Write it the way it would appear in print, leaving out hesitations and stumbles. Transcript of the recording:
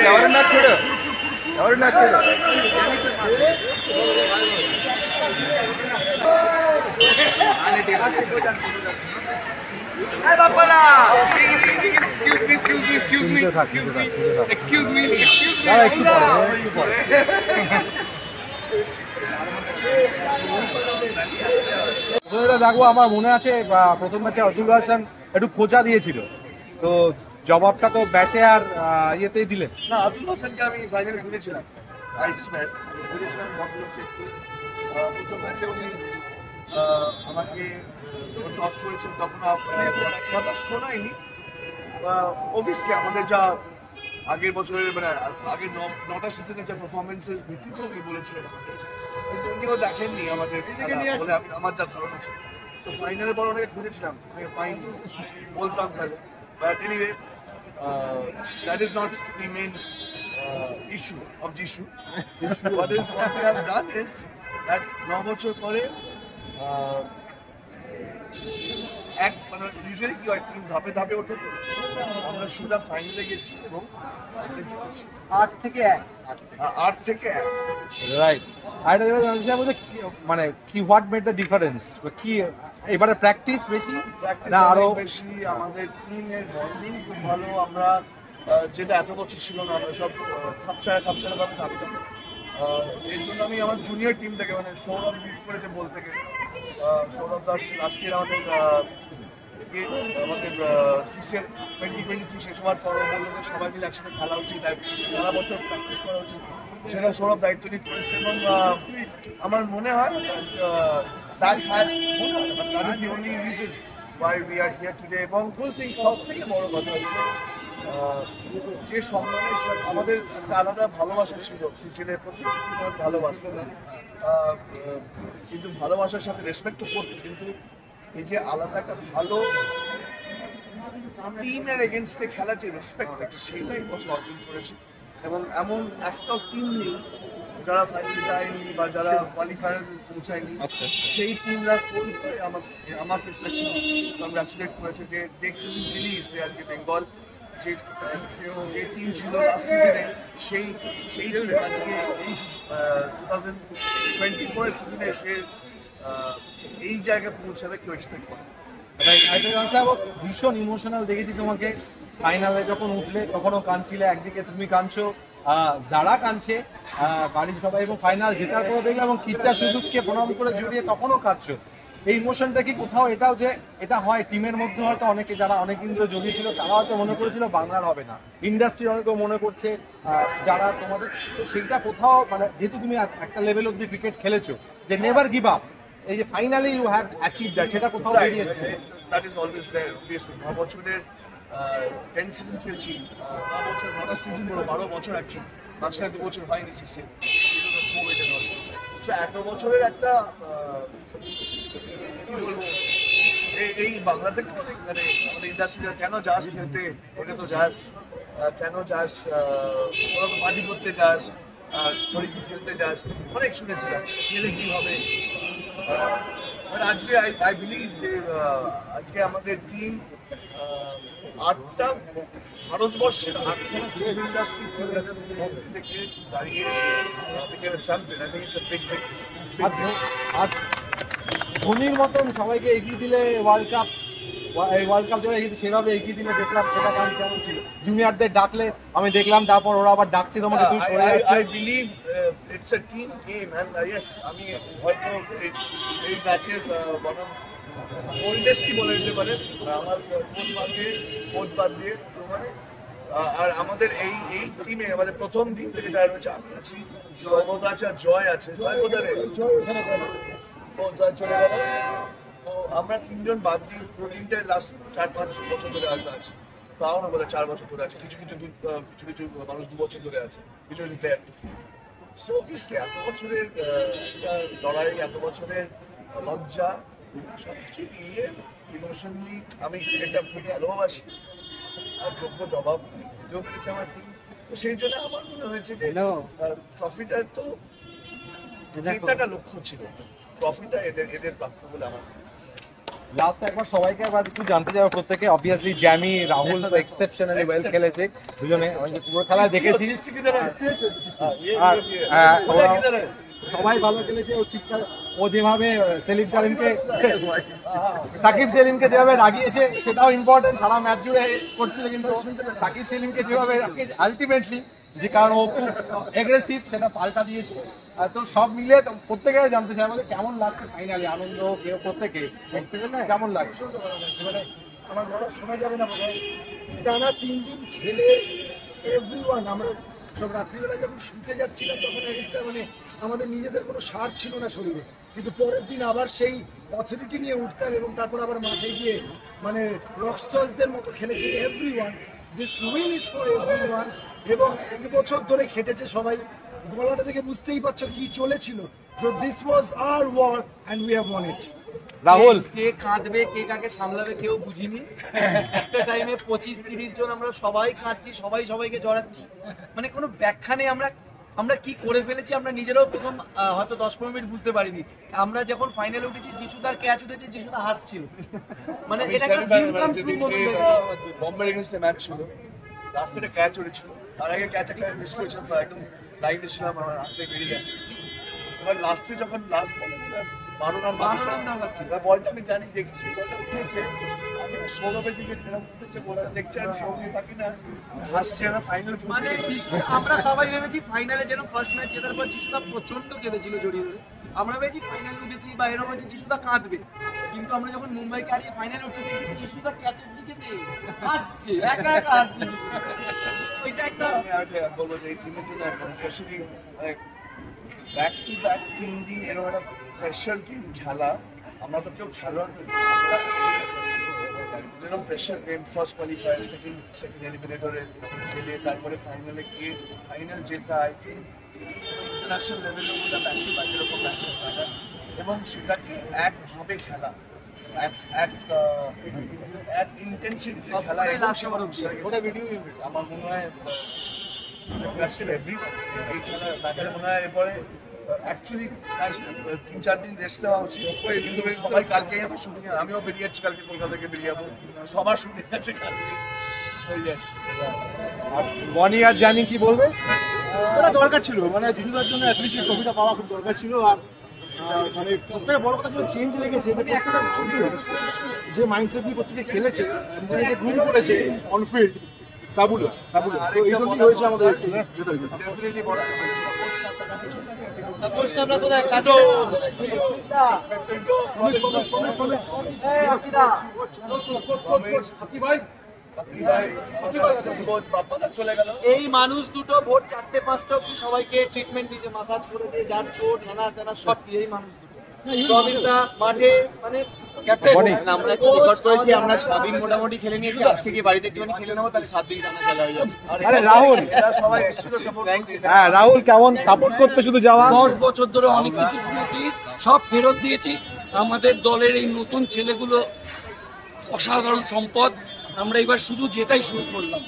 ఎవరన్నా చూడు ఎవరన్నా చూడు Excuse me. দেখো আমার মনে আছে প্রথম ম্যাচে অর্জুন হাসান একটু খোঁজা দিয়েছিল, তো জবাবটা তো ব্যাটে আর ইয়েতেই দিলেন না। আব্দুল হাসানকে আমি ফাইনালে ঘুরেছিলাম, ঘুরেছিলাম প্রথম ম্যাচে উনি আমাকে টস করেছেন, তখন কথা শোনায়নি। অবভিয়াসলি আমাদের যা আগের বছরের মানে আগের 9টা সিজনের যা পারফরমেন্সের ভিত্তিতে উনি বলেছিলেন আমাদের, কিন্তু উনিও দেখেননি আমাদের বলে আমার যা ধারণা ছিল। তো ফাইনালের পর ওনাকে খুঁজেছিলাম, ওনাকে পাইনি, বলতাম তাহলে। But anyway, that is not the main issue of the issue. What we have done is that 9 বছর পরে এক মানে ইউজুয়ালি কি হয়, টিম ধাপে ধাপে ওঠে, আমরা শুধু ফাইনালে গেছি এবং ফাইনালে জিতেছি 8 থেকে 1। রাইট। আর মানে কি হোয়াট মেড দ্য ডিফারেন্স, কি এবারে প্র্যাকটিস বেশি না আরো বেশি? আমাদের টিমের বন্ডিং খুব ভালো। আমরা যেটা এত বছর ছিল না, আমরা সব খাপছাড়া ভাবে থাকতাম। এর জন্য আমি আমার জুনিয়র টিম থেকে মানে সৌরভ লিড করেছে বলতে গেলে। সৌরভ দাস লাস্ট ইয়ার আমাদের সিসিএল 2023 শেষ হওয়ার পর বললো যে সবাই মিলে একসাথে খেলা উচিত, সারা বছর প্র্যাকটিস করা উচিত, সেটা সৌরভ দায়িত্ব নিয়ে করেছে। এবং আমার মনে হয় that is the only reason why we are here today. এবং সব থেকে বড় কথা হচ্ছে যে সম্মানের সাথে আমাদের একটা আলাদা ভালোবাসা ছিল, সিসিএলের প্রতি ভালোবাসা, কিন্তু ভালোবাসার সাথে রেসপেক্টও করতো। কিন্তু এই যে আলাদা একটা ভালো টিমের এগেনস্টে খেলা যে রেসপেক্ট, সেটাই বছর অর্জন করেছে। এবং এমন একটাও টিম নেই যারা ফাইনালে যায়নি বা যারা কোয়ালিফায়ার পৌঁছায়নি, সেই টিমরা ফোন করে আমাকে স্পেশালি কংগ্রাচুলেট করেছে যে দে কুডন্ট বিলিভ যে আজকে বেঙ্গল যে টিম ছিল লাস্ট সিজনে, সেই টিম আজকে এই 2024 সিজনে এসে এই জায়গায় পৌঁছাবে কেউ এক্সপেক্ট করে। ভীষণ ইমোশনাল দেখেছি তোমাকে ফাইনালে যখন উঠলে, তখনও কাঁদছিলে, একদিকে তুমি কাঁদছো, যারা কাঁদছে বাড়ির সবাই, এবং ফাইনাল জেতার পরে দেখলাম এবং কিচ্ছা সুযোগকে প্রণাম করে জড়িয়ে তখনও কাঁদছো। এই ইমোশনটা কি কোথাও এটাও যে এটা হয় টিমের মধ্যে, হয়তো অনেকে যারা অনেক দিন ধরে জড়িয়েছিল তারা হয়তো মনে করেছিল বাংলার হবে না, ইন্ডাস্ট্রির অনেকেও মনে করছে, যারা তোমাদের সেইটা কোথাও মানে যেহেতু তুমি একটা লেভেল অব্দি ক্রিকেট খেলেছো যে নেভার গিভ আপ, এই যে finally you have achieved that, সেটা কোথাও বেরিয়ে এসেছে। That is always there obviously. 9 বছরের 10 সিজন খেলছি, 9 বছর 9টা সিজন বলো, 12 বছর অ্যাকচুয়ালি, মাঝখানে 2 বছর হয়নি সিসি, এত বছরের একটা কি বলবো, এই বাংলা থেকে মানে আমাদের ইন্ডাস্ট্রিটা কেন যাস খেলতে, ওটা তো যাস, কেন যাস পার্টি করতে যাস, শরীর খেলতে যাস, অনেক শুনেছিলাম খেলে কি হবে। আজকে আই বিলিভ যে আজকে আমাদের টিম 8টা ভারতবর্ষের 8টা ফিল্ম ইন্ডাস্ট্রি থেকে দাঁড়িয়ে champion. I think it's a big ধোনির মতন সবাইকে এগিয়ে দিলে ওয়ার্ল্ড কাপ যারা সেভাবে এগিয়ে দিলে দেখলাম, সেটা গান কেমন ছিল? জুনিয়রদের ডাকলে আমি দেখলাম, তারপর ওরা আবার ডাকছে তোমাকে, তুমি সরে যাচ্ছ। I believe it's a team game and yes, আমি হয়তো এই ম্যাচের বনাম ওল্ডেস্টই বলে দিতে পারে আমার কোচ বাদ দিয়ে। আর আমাদের এই টিমে আমাদের প্রথম দিন থেকে যারা রয়েছে, আমি আছি, সৌগত আছে আর জয় আছে। জয় কোথায় রে? জয় চলে গেল। তো আমরা 3জন বাদ দিয়ে পুরো টিমটাই লাস্ট 4-5 বছর ধরে হয়তো আছে, তাও না বলে 4 বছর ধরে আছে, কিছু মানুষ 2 বছর ধরে আছে, কিছু প্লেয়ার। সো অবভিয়াসলি এত বছরের লড়াই, এত বছরের লজ্জা, সবকিছু মিলিয়ে ইমোশনালি আমি ক্রিকেটটা খুব ভালোবাসি আর যোগ্য জবাব যোগ দিয়েছে আমার টিম। তো সেই জন্য আমার মনে হয়েছে যে ট্রফিটা তো জেতাটা লক্ষ্য ছিল, ট্রফিটা এদের প্রাপ্য বলে আমার। লাস্ট একবার সবাইকে একবার একটু জানতে যাবো প্রত্যেকে, অবভিয়াসলি জ্যামি রাহুল তো এক্সেপশনালি ওয়েল খেলেছে দুজনে, আমি পুরো খেলা দেখেছি। আর সবাই ভালো খেলেছে। ও চিৎকার, ও যেভাবে সাকিব সেলিমকে যেভাবে রাগিয়েছে সেটাও ইম্পর্টেন্ট, সারা ম্যাচ জুড়ে করছিল, কিন্তু সাকিব সেলিমকে যেভাবে আলটিমেটলি, যে কারণ ও খুব এগ্রেসিভ, সেটা পাল্টা দিয়েছে। তো সব মিলে তো প্রত্যেকে জানতে চাই আমাদের কেমন লাগছে ফাইনালি, আনন্দ কেউ প্রত্যেকে কেমন লাগছে? মানে আমার গলা শোনা যাবে না বোধ হয়, টানা 3 দিন খেলে এভরিওয়ান, আমরা সব রাত্রিবেলা যখন শুতে যাচ্ছিলাম তখন একটা মানে আমাদের নিজেদের কোনো সার ছিল না শরীরে, কিন্তু পরের দিন আবার সেই অথরিটি নিয়ে উঠতাম এবং তারপর আবার মাঠে গিয়ে মানে রকস্টার্সদের মতো খেলেছে everyone. This win is for everyone. এবং 1 বছর ধরে খেটেছে সবাই, গলাটা থেকে বুঝতেই পারছো কি চলেছিল। তো this was our war and we have won it. Rahul, কে কাঁদবে কে কাকে সামলাবে কেউ বুঝিনি। একটা টাইমে 25-30 জন আমরা সবাই কাঁদছি, সবাই সবাইকে জড়াচ্ছি, মানে কোনো ব্যাখ্যা নেই। আমরা কি করে ফেলেছি আমরা নিজেরাও প্রথম হয়তো 10-15 মিনিট বুঝতে পারিনি। আমরা যখন ফাইনালে উঠেছি, যিশুদার ক্যাচ উঠেছে, যিশুদা হাসছিল, মানে এটা একটা ড্রিম কাম ট্রু মোমেন্ট। বম্বের এগেইনস্ট ম্যাচ ছিল, লাস্টে ক্যাচ উঠেছিল, তার আগে ক্যাচ একটা মিস করেছিলাম, একদম লাইনে ছিলাম, আমার হাত থেকে বেরিয়ে গেছে। এবার লাস্টে যখন লাস্ট বলে 12 রান পাচ্ছি, বলটা আমি জানি, দেখছি বলটা উঠেছে, আমি সৌরভের দিকে উঠেছে, বলটা দেখছি, আমি সৌরভ থাকি না, হাসছি, আমরা ফাইনাল মানে আমরা সবাই ভেবেছি ফাইনালে, যেন ফার্স্ট ম্যাচ জেতার পর যিশুদা প্রচন্ড কেঁদেছিল জড়িয়ে ধরে, আমরা ভেবেছি ফাইনাল উঠেছি বা এরকম হচ্ছে যিশুদা কাঁদবে, কিন্তু আমরা যখন মুম্বাইকে হারিয়ে ফাইনালে উঠছি দেখছি যিশুদা ক্যাচের দিকে নেই, হাসছে, একা একা হাসছে। ওইটা একটা বলবো যে এই টিমের জন্য স্পেশালি ব্যাক টু ব্যাক 3 দিন এরকম একটা প্রেশার গেম খেলা, আমরা তো কেউ খেলোয়াড় যেরকম pressure game, first qualifier, second এলিমিনেটরে খেলে তারপরে ফাইনালে গিয়ে ফাইনাল জেতা, আই থিঙ্ক ইন্টারন্যাশনাল লেভেলের মধ্যে ব্যাক টু ব্যাক এরকম ম্যাচেস থাকা এবং সেটাকে একভাবে খেলা, এক ইন্টেন্সিটি খেলা, ওটা ভিডিও আমার মনে হয় এই খেলা ব্যাপারে মনে হয় এরপরে অ্যাকচুয়ালি 3-4 দিন রেস্ট নেওয়া উচিত। সবাই কালকে যাবো শুটিং, আমিও বেরিয়ে যাচ্ছি কালকে, কলকাতা থেকে বেরিয়ে যাবো, সবার শুটিং আছে কালকে। আর বনি আর জানি কি বলবে? ওটা দরকার ছিল, মানে যিশুদার জন্য অ্যাটলিস্ট এই ট্রফিটা পাওয়া খুব দরকার ছিল। আর মানে সবথেকে বড় কথা ছিল চেঞ্জ লেগেছে, যে মাইন্ডসেট নিয়ে প্রত্যেকে খেলেছে, গ্রুম করেছে অনফিল্ড, ফাবুলাস ফাবুলাস। তো এই জন্যই হয়েছে আমাদের ডেফিনেটলি বড় সাপোর্টটা আমরা কোথায় কাজে চলে গেল। এই মানুষ দুটো ভোর 4-5টা অব্দি সবাইকে ট্রিটমেন্ট দিয়েছে, মাসাজ করে দিয়ে, যার চোট হেনা তেনা সব এই মানুষ দুটো প্রমিসদা মাঠে মানে ক্যাপ্টেন। আমরা একটু রেকর্ড করেছি, আমরা 6 দিন মোটামুটি খেলে নিয়েছি, আজকে কি বাড়িতে একটুখানি খেলে নেবো, তাহলে 7 দিন টানা খেলা হয়ে যাবে। আরে রাহুল, এরা সবাই এসেছিল সাপোর্ট করতে। হ্যাঁ রাহুল, কেমন সাপোর্ট করতে শুধু যাওয়া? 10 বছর ধরে অনেক কিছু শুনেছি, সব ফেরত দিয়েছি। আমাদের দলের এই নতুন ছেলেগুলো অসাধারণ সম্পদ, আমরা এবার শুধু জেতাই শুরু করলাম।